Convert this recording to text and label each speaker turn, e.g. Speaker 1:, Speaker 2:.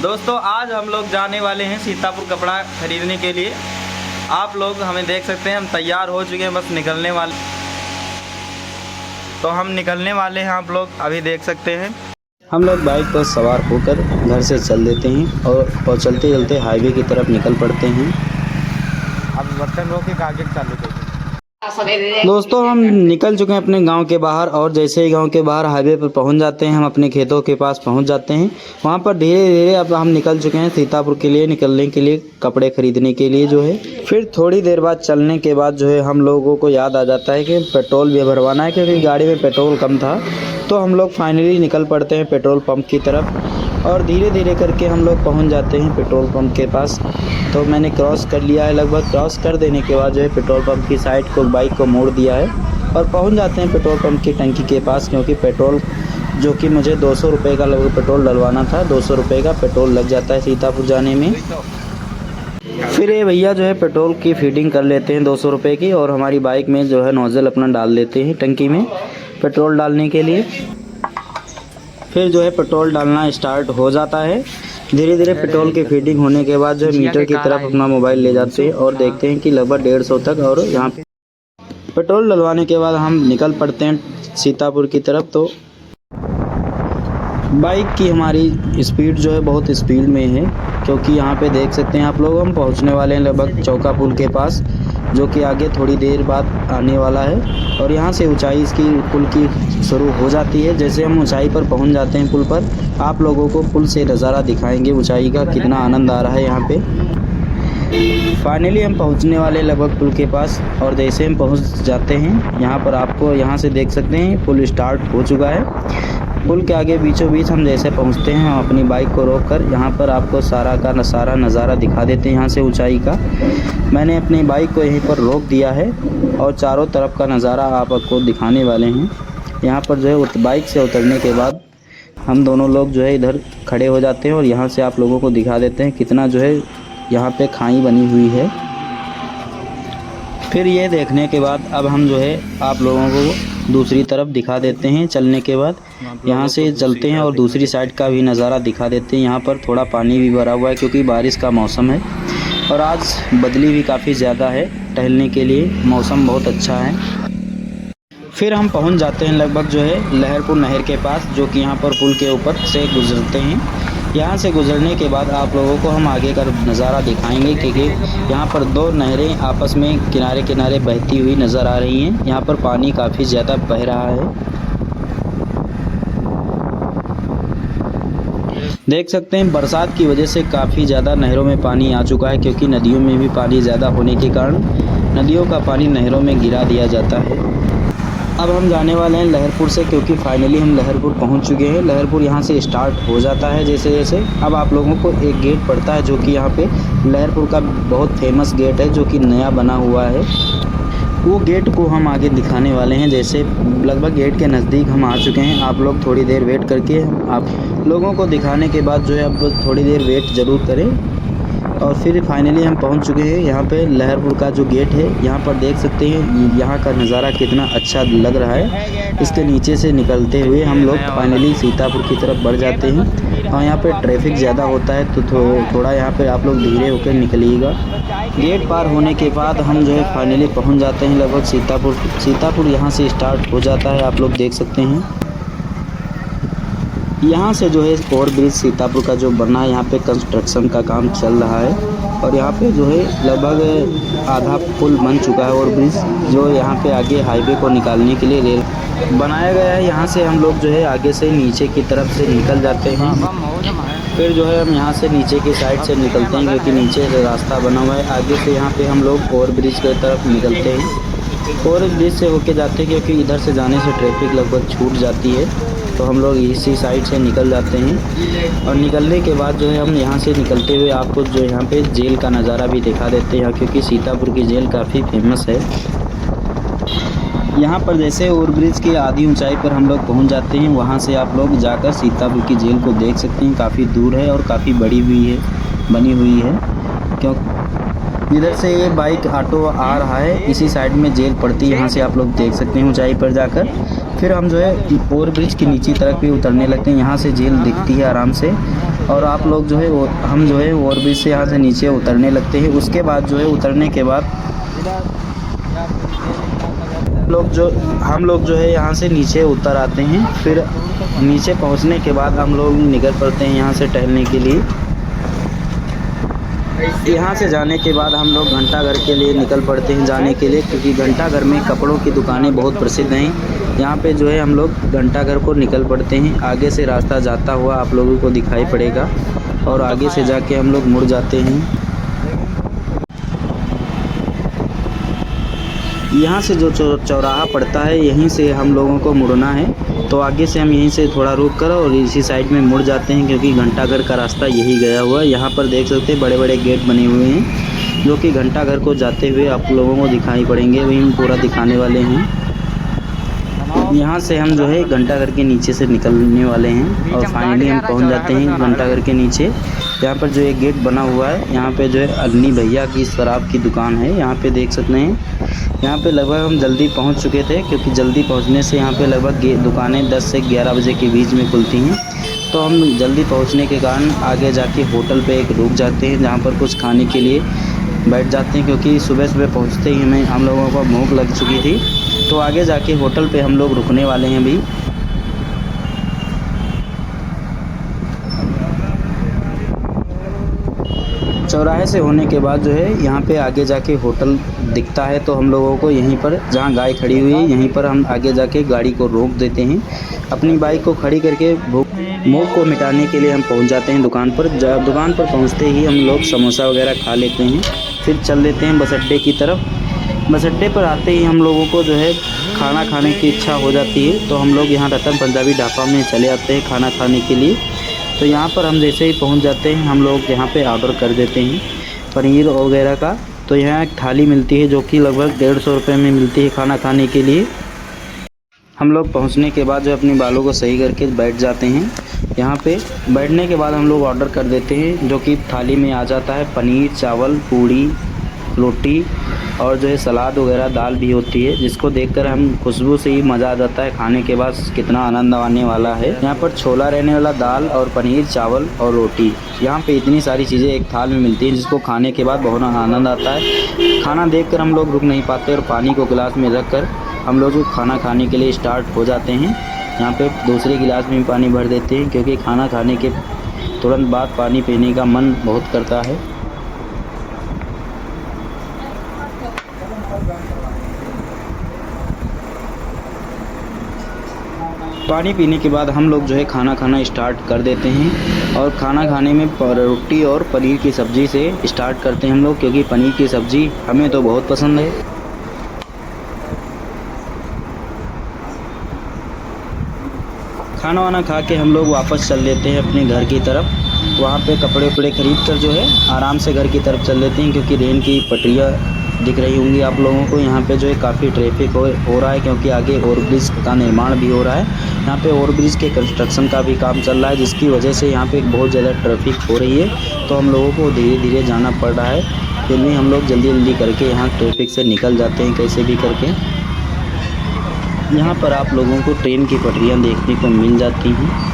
Speaker 1: दोस्तों आज हम लोग जाने वाले हैं सीतापुर कपड़ा खरीदने के लिए। आप लोग हमें देख सकते हैं, हम तैयार हो चुके हैं, बस निकलने वाले। तो हम निकलने वाले हैं, आप लोग अभी देख सकते हैं।
Speaker 2: हम लोग बाइक पर सवार होकर घर से चल देते हैं और चलते चलते हाईवे की तरफ निकल पड़ते हैं।
Speaker 1: अब बर्तन रोके के आगे चालू करते हैं।
Speaker 2: दोस्तों हम निकल चुके हैं अपने गांव के बाहर और जैसे ही गांव के बाहर हाईवे पर पहुंच जाते हैं, हम अपने खेतों के पास पहुंच जाते हैं। वहां पर धीरे धीरे अब हम निकल चुके हैं सीतापुर के लिए, निकलने के लिए, कपड़े खरीदने के लिए जो है। फिर थोड़ी देर बाद चलने के बाद जो है हम लोगों को याद आ जाता है कि पेट्रोल भी भरवाना है, क्योंकि गाड़ी में पेट्रोल कम था। तो हम लोग फाइनली निकल पड़ते हैं पेट्रोल पंप की तरफ और धीरे धीरे करके हम लोग पहुंच जाते हैं पेट्रोल पंप के पास। तो मैंने क्रॉस कर लिया है, लगभग क्रॉस कर देने के बाद जो है पेट्रोल पंप की साइड को बाइक को मोड़ दिया है और पहुंच जाते हैं पेट्रोल पंप की टंकी के पास, क्योंकि पेट्रोल जो कि मुझे 200 रुपये का लगभग पेट्रोल डलवाना था, 200 रुपये का पेट्रोल लग जाता है सीतापुर जाने में। फिर ये भैया जो है पेट्रोल की फीडिंग कर लेते हैं 200 रुपये की और हमारी बाइक में जो है नोज़ल अपना डाल देते हैं टंकी में पेट्रोल डालने के लिए। फिर जो है पेट्रोल डालना स्टार्ट हो जाता है। धीरे धीरे पेट्रोल की फीडिंग होने के बाद जो है मीटर की तरफ अपना मोबाइल ले जाते हैं और देखते हैं कि लगभग 150 तक। और यहाँ पे पेट्रोल डलवाने के बाद हम निकल पड़ते हैं सीतापुर की तरफ। तो बाइक की हमारी स्पीड जो है बहुत स्पीड में है, क्योंकि यहाँ पे देख सकते हैं आप लोग हम पहुँचने वाले हैं लगभग चौका पुल के पास, जो कि आगे थोड़ी देर बाद आने वाला है। और यहाँ से ऊंचाई इसकी पुल की शुरू हो जाती है। जैसे हम ऊंचाई पर पहुँच जाते हैं पुल पर, आप लोगों को पुल से नज़ारा दिखाएंगे ऊंचाई का, कितना आनंद आ रहा है यहाँ पे। फाइनली हम पहुँचने वाले लगभग पुल के पास और जैसे हम पहुँच जाते हैं यहाँ पर, आपको यहाँ से देख सकते हैं पुल स्टार्ट हो चुका है। पुल के आगे बीचों बीच हम जैसे पहुंचते हैं, हम अपनी बाइक को रोककर यहाँ पर आपको सारा नज़ारा दिखा देते हैं यहाँ से ऊंचाई का। मैंने अपनी बाइक को यहीं पर रोक दिया है और चारों तरफ का नज़ारा आपको दिखाने वाले हैं। यहाँ पर जो है बाइक से उतरने के बाद हम दोनों लोग जो है इधर खड़े हो जाते हैं और यहाँ से आप लोगों को दिखा देते हैं कितना जो है यहाँ पे खाई बनी हुई है। फिर ये देखने के बाद अब हम जो है आप लोगों को दूसरी तरफ दिखा देते हैं। चलने के बाद यहाँ से चलते हैं और दूसरी साइड का भी नज़ारा दिखा देते हैं। यहाँ पर थोड़ा पानी भी भरा हुआ है क्योंकि बारिश का मौसम है और आज बदली भी काफ़ी ज़्यादा है। टहलने के लिए मौसम बहुत अच्छा है। फिर हम पहुँच जाते हैं लगभग जो है लहरपुर नहर के पास, जो कि यहाँ पर पुल के ऊपर से गुजरते हैं। यहाँ से गुजरने के बाद आप लोगों को हम आगे का नज़ारा दिखाएंगे, क्योंकि यहाँ पर दो नहरें आपस में किनारे किनारे बहती हुई नज़र आ रही हैं। यहाँ पर पानी काफ़ी ज़्यादा बह रहा है, देख सकते हैं। बरसात की वजह से काफ़ी ज़्यादा नहरों में पानी आ चुका है, क्योंकि नदियों में भी पानी ज़्यादा होने के कारण नदियों का पानी नहरों में गिरा दिया जाता है। अब हम जाने वाले हैं लहरपुर से, क्योंकि फाइनली हम लहरपुर पहुंच चुके हैं। लहरपुर यहां से स्टार्ट हो जाता है जैसे जैसे। अब आप लोगों को एक गेट पड़ता है, जो कि यहां पे लहरपुर का बहुत फेमस गेट है, जो कि नया बना हुआ है। वो गेट को हम आगे दिखाने वाले हैं। जैसे लगभग गेट के नज़दीक हम आ चुके हैं। आप लोग थोड़ी देर वेट करके आप लोगों को दिखाने के बाद जो है अब थोड़ी देर वेट ज़रूर करें। और फिर फाइनली हम पहुंच चुके हैं यहाँ पे लहरपुर का जो गेट है। यहाँ पर देख सकते हैं यहाँ का नज़ारा कितना अच्छा लग रहा है। इसके नीचे से निकलते हुए हम लोग फाइनली सीतापुर की तरफ बढ़ जाते हैं। और यहाँ पे ट्रैफिक ज़्यादा होता है, तो थोड़ा यहाँ पे आप लोग धीरे होकर निकलिएगा। गेट पार होने के बाद हम जो है फाइनली पहुँच जाते हैं लगभग सीतापुर यहाँ से स्टार्ट हो जाता है, आप लोग देख सकते हैं। यहाँ से जो है ओवर ब्रिज सीतापुर का जो बना है, यहाँ पे कंस्ट्रक्शन का काम चल रहा है और यहाँ पे जो है लगभग आधा पुल बन चुका है। ओवर ब्रिज जो यहाँ पे आगे हाईवे को निकालने के लिए रेल बनाया गया है। यहाँ से हम लोग जो है आगे से नीचे की तरफ से निकल जाते हैं। फिर जो है हम यहाँ से नीचे की साइड से निकलते हैं, क्योंकि नीचे रास्ता बना हुआ है। आगे से यहाँ पे हम लोग ओवर ब्रिज की तरफ निकलते हैं। ओवर ब्रिज से होके जाते हैं, क्योंकि इधर से जाने से ट्रैफिक लगभग छूट जाती है, तो हम लोग इसी साइड से निकल जाते हैं। और निकलने के बाद जो है हम यहाँ से निकलते हुए आपको जो यहाँ पे जेल का नज़ारा भी दिखा देते हैं, क्योंकि सीतापुर की जेल काफ़ी फेमस है। यहाँ पर जैसे ओवरब्रिज की आधी ऊंचाई पर हम लोग पहुँच जाते हैं, वहाँ से आप लोग जाकर सीतापुर की जेल को देख सकते हैं। काफ़ी दूर है और काफ़ी बनी हुई है। क्यों इधर से ये बाइक ऑटो आ रहा है, इसी साइड में जेल पड़ती है। यहाँ से आप लोग देख सकते हैं ऊंचाई पर जाकर। फिर हम जो है ओवर ब्रिज की नीचे तरफ भी उतरने लगते हैं। यहाँ से जेल दिखती है आराम से और आप लोग जो है हम जो है ओवरब्रिज से यहाँ से नीचे उतरने लगते हैं। उसके बाद जो है उतरने के बाद हम लोग जो है यहाँ से नीचे उतर आते हैं। फिर नीचे पहुँचने के बाद हम लोग निकल पड़ते हैं यहाँ से टहलने के लिए। यहाँ से जाने के बाद हम लोग घंटाघर के लिए निकल पड़ते हैं जाने के लिए, क्योंकि घंटाघर में कपड़ों की दुकानें बहुत प्रसिद्ध हैं। यहाँ पे जो है हम लोग घंटाघर को निकल पड़ते हैं। आगे से रास्ता जाता हुआ आप लोगों को दिखाई पड़ेगा और आगे से जाके हम लोग मुड़ जाते हैं। यहाँ से जो चौराहा पड़ता है यहीं से हम लोगों को मुड़ना है, तो आगे से हम यहीं से थोड़ा रुक कर और इसी साइड में मुड़ जाते हैं, क्योंकि घंटाघर का रास्ता यही गया हुआ है। यहाँ पर देख सकते हैं बड़े बड़े गेट बने हुए हैं जो कि घंटाघर को जाते हुए आप लोगों को दिखाई पड़ेंगे, वही हम पूरा दिखाने वाले हैं। यहाँ से हम जो है घंटाघर के नीचे से निकलने वाले हैं और फाइनली हम पहुँच जाते हैं घंटाघर के नीचे। यहाँ पर जो एक गेट बना हुआ है, यहाँ पे जो है अग्नि भैया की शराब की दुकान है। यहाँ पे देख सकते हैं, यहाँ पे लगभग हम जल्दी पहुँच चुके थे, क्योंकि जल्दी पहुँचने से यहाँ पे लगभग दुकानें 10 से 11 बजे के बीच में खुलती हैं। तो हम जल्दी पहुँचने के कारण आगे जाके होटल पे एक रुक जाते हैं, जहाँ पर कुछ खाने के लिए बैठ जाते हैं, क्योंकि सुबह पहुँचते ही हम लोगों को भूख लग चुकी थी। तो आगे जाके होटल पे हम लोग रुकने वाले हैं अभी। चौराहे से होने के बाद जो है यहाँ पे आगे जाके होटल दिखता है, तो हम लोगों को यहीं पर जहाँ गाय खड़ी हुई है यहीं पर हम आगे जाके गाड़ी को रोक देते हैं। अपनी बाइक को खड़ी करके भूख को मिटाने के लिए हम पहुँच जाते हैं दुकान पर। दुकान पर पहुँचते ही हम लोग समोसा वगैरह खा लेते हैं, फिर चल देते हैं बस अड्डे की तरफ। बस अड्डे पर आते ही हम लोगों को जो है खाना खाने की इच्छा हो जाती है, तो हम लोग यहाँ रतन पंजाबी ढाबा में चले आते हैं खाना खाने के लिए। तो यहाँ पर हम जैसे ही पहुँच जाते हैं हम लोग यहाँ पे ऑर्डर कर देते हैं पनीर वगैरह का। तो यहाँ एक थाली मिलती है जो कि लगभग 150 रुपये में मिलती है खाना खाने के लिए। हम लोग पहुँचने के बाद जो अपने बालों को सही करके बैठ जाते हैं। यहाँ पे बैठने के बाद हम लोग ऑर्डर कर देते हैं, जो कि थाली में आ जाता है पनीर, चावल, पूड़ी, रोटी और जो है सलाद वगैरह, दाल भी होती है, जिसको देखकर हम खुशबू से ही मज़ा आ जाता है खाने के बाद कितना आनंद आने वाला है। यहाँ पर छोला रहने वाला, दाल और पनीर, चावल और रोटी, यहाँ पे इतनी सारी चीज़ें एक थाल में मिलती हैं, जिसको खाने के बाद बहुत आनंद आता है। खाना देखकर हम लोग रुक नहीं पाते और पानी को गिलास में रख कर हम लोग खाना खाने के लिए स्टार्ट हो जाते हैं। यहाँ पे दूसरे गिलास में पानी भर देते हैं, क्योंकि खाना खाने के तुरंत बाद पानी पीने का मन बहुत करता है। पानी पीने के बाद हम लोग जो है खाना खाना स्टार्ट कर देते हैं, और खाना खाने में रोटी और पनीर की सब्ज़ी से स्टार्ट करते हैं हम लोग, क्योंकि पनीर की सब्ज़ी हमें तो बहुत पसंद है। खाना वाना खा के हम लोग वापस चल लेते हैं अपने घर की तरफ। वहाँ पे कपड़े वपड़े खरीद कर जो है आराम से घर की तरफ चल लेते हैं, क्योंकि रेल की पटरियाँ दिख रही होंगी आप लोगों को। यहाँ पे जो है काफ़ी ट्रैफिक हो रहा है, क्योंकि आगे ओवरब्रिज का निर्माण भी हो रहा है। यहाँ पे ओवरब्रिज के कंस्ट्रक्शन का भी काम चल रहा है, जिसकी वजह से यहाँ पे बहुत ज़्यादा ट्रैफिक हो रही है। तो हम लोगों को धीरे धीरे जाना पड़ रहा है, फिर भी हम लोग जल्दी जल्दी करके यहाँ ट्रैफिक से निकल जाते हैं कैसे भी करके। यहाँ पर आप लोगों को ट्रेन की पटरियाँ देखने को मिल जाती हैं।